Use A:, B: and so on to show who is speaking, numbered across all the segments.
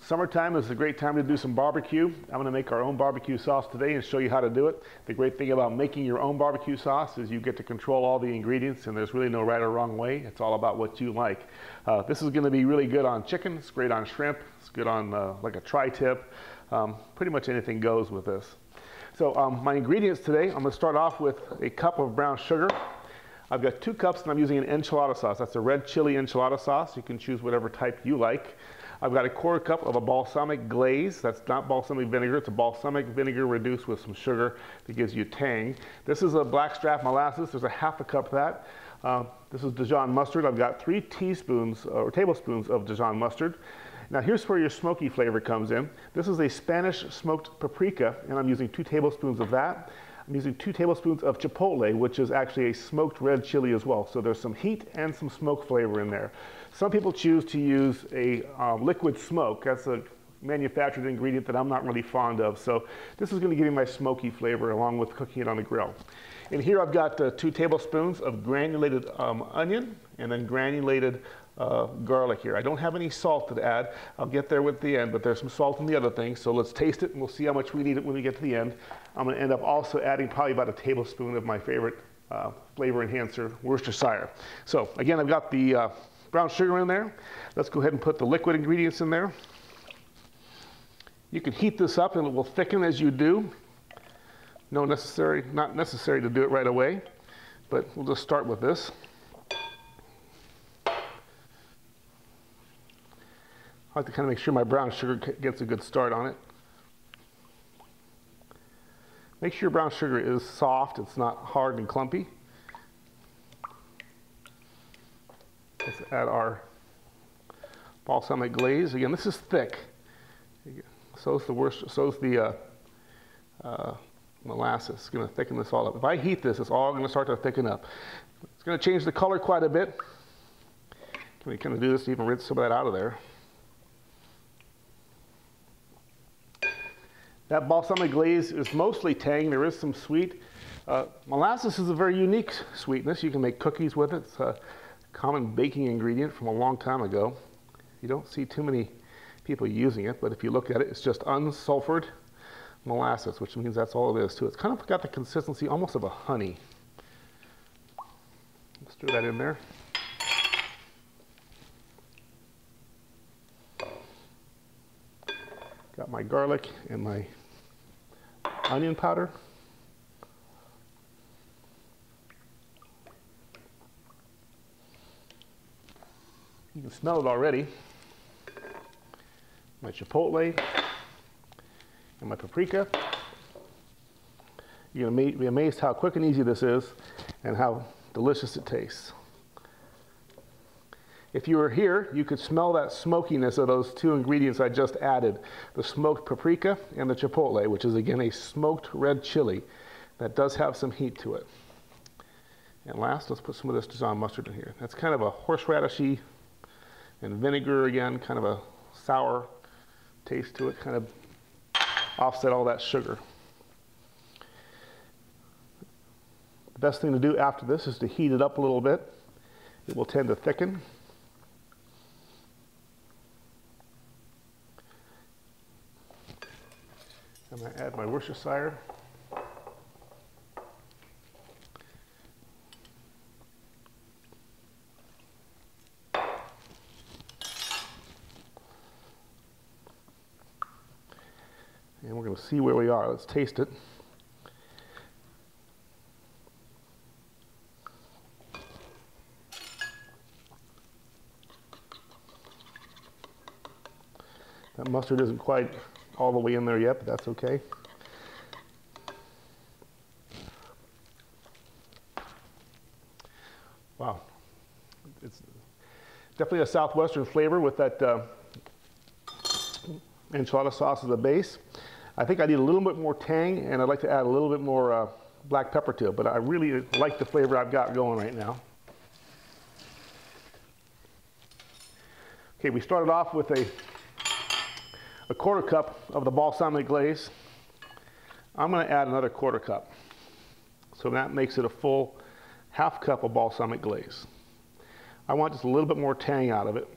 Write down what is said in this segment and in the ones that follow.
A: Summertime is a great time to do some barbecue. I'm going to make our own barbecue sauce today and show you how to do it. The great thing about making your own barbecue sauce is you get to control all the ingredients, and there's really no right or wrong way. It's all about what you like. This is going to be really good on chicken. It's great on shrimp. It's good on like a tri-tip. Pretty much anything goes with this. So my ingredients today, I'm going to start off with a cup of brown sugar. I've got 2 cups and I'm using an enchilada sauce. That's a red chili enchilada sauce. You can choose whatever type you like. I've got a 1/4 cup of a balsamic glaze. That's not balsamic vinegar, it's a balsamic vinegar reduced with some sugar that gives you tang. This is a blackstrap molasses. There's a 1/2 cup of that. This is Dijon mustard. I've got 3 teaspoons or tablespoons of Dijon mustard. Now here's where your smoky flavor comes in. This is a Spanish smoked paprika, and I'm using 2 tablespoons of that. I'm using 2 tablespoons of Chipotle, which is actually a smoked red chili as well. So there's some heat and some smoke flavor in there. Some people choose to use a liquid smoke. That's a manufactured ingredient that I'm not really fond of. So this is going to give me my smoky flavor along with cooking it on the grill. And here I've got 2 tablespoons of granulated onion and then granulated garlic here. I don't have any salt to add. I'll get there with the end, but there's some salt in the other things. So let's taste it and we'll see how much we need it when we get to the end. I'm going to end up also adding probably about a tablespoon of my favorite flavor enhancer, Worcestershire. So again, I've got the brown sugar in there. Let's go ahead and put the liquid ingredients in there. You can heat this up and it will thicken as you do. Not necessary to do it right away, but we'll just start with this. I like to kind of make sure my brown sugar gets a good start on it. Make sure your brown sugar is soft, it's not hard and clumpy. Let's add our balsamic glaze. Again, this is thick. So is the molasses. It's going to thicken this all up. If I heat this, it's all going to start to thicken up. It's going to change the color quite a bit. Can we kind of do this to even rinse some of that out of there? That balsamic glaze is mostly tang. There is some sweet. Molasses is a very unique sweetness. You can make cookies with it. It's a common baking ingredient from a long time ago. You don't see too many people using it, but if you look at it, it's just unsulfured molasses, which means that's all it is to it. It's kind of got the consistency almost of a honey. Let's throw that in there. Got my garlic and my onion powder. You can smell it already. My chipotle and my paprika. You're going to be amazed how quick and easy this is and how delicious it tastes. If you were here, you could smell that smokiness of those 2 ingredients I just added, the smoked paprika and the chipotle, which is again a smoked red chili that does have some heat to it. And last, let's put some of this Dijon mustard in here. That's kind of a horseradishy and vinegar again, kind of a sour taste to it, kind of offset all that sugar. The best thing to do after this is to heat it up a little bit. It will tend to thicken. I'm going to add my Worcestershire. And we're going to see where we are. Let's taste it. That mustard isn't quite all the way in there yet, but that's okay. Wow. It's definitely a southwestern flavor with that enchilada sauce as a base. I think I need a little bit more tang, and I'd like to add a little bit more black pepper to it, but I really like the flavor I've got going right now. Okay, we started off with a 1/4 cup of the balsamic glaze. I'm going to add another 1/4 cup. So that makes it a full 1/2 cup of balsamic glaze. I want just a little bit more tang out of it.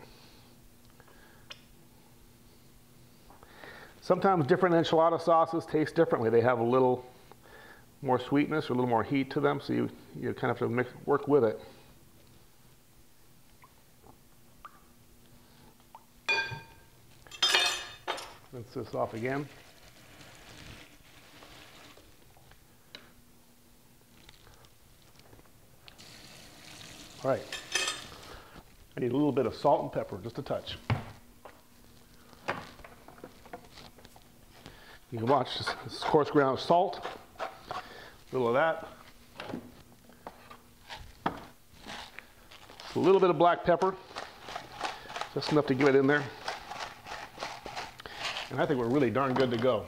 A: Sometimes different enchilada sauces taste differently. They have a little more sweetness or a little more heat to them, so you kind of have to work with it. Rinse this off again. All right, I need a little bit of salt and pepper, just a touch. You can watch this coarse ground salt, a little of that, a little bit of black pepper, just enough to get it in there. And I think we're really darn good to go.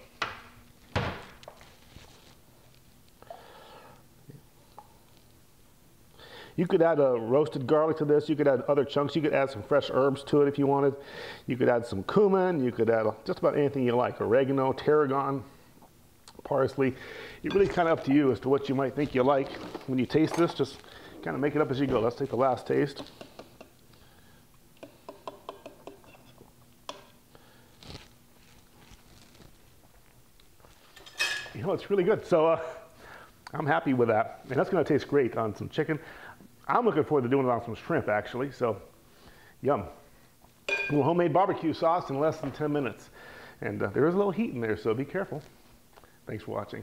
A: You could add a roasted garlic to this. You could add other chunks. You could add some fresh herbs to it if you wanted. You could add some cumin. You could add just about anything you like. Oregano, tarragon, parsley. It's really kind of up to you as to what you might think you like. When you taste this, just kind of make it up as you go. Let's take the last taste. You know, it's really good. So I'm happy with that. And that's going to taste great on some chicken. I'm looking forward to doing it on some shrimp, actually. So, yum. A little homemade barbecue sauce in less than 10 minutes. And there is a little heat in there, so be careful. Thanks for watching.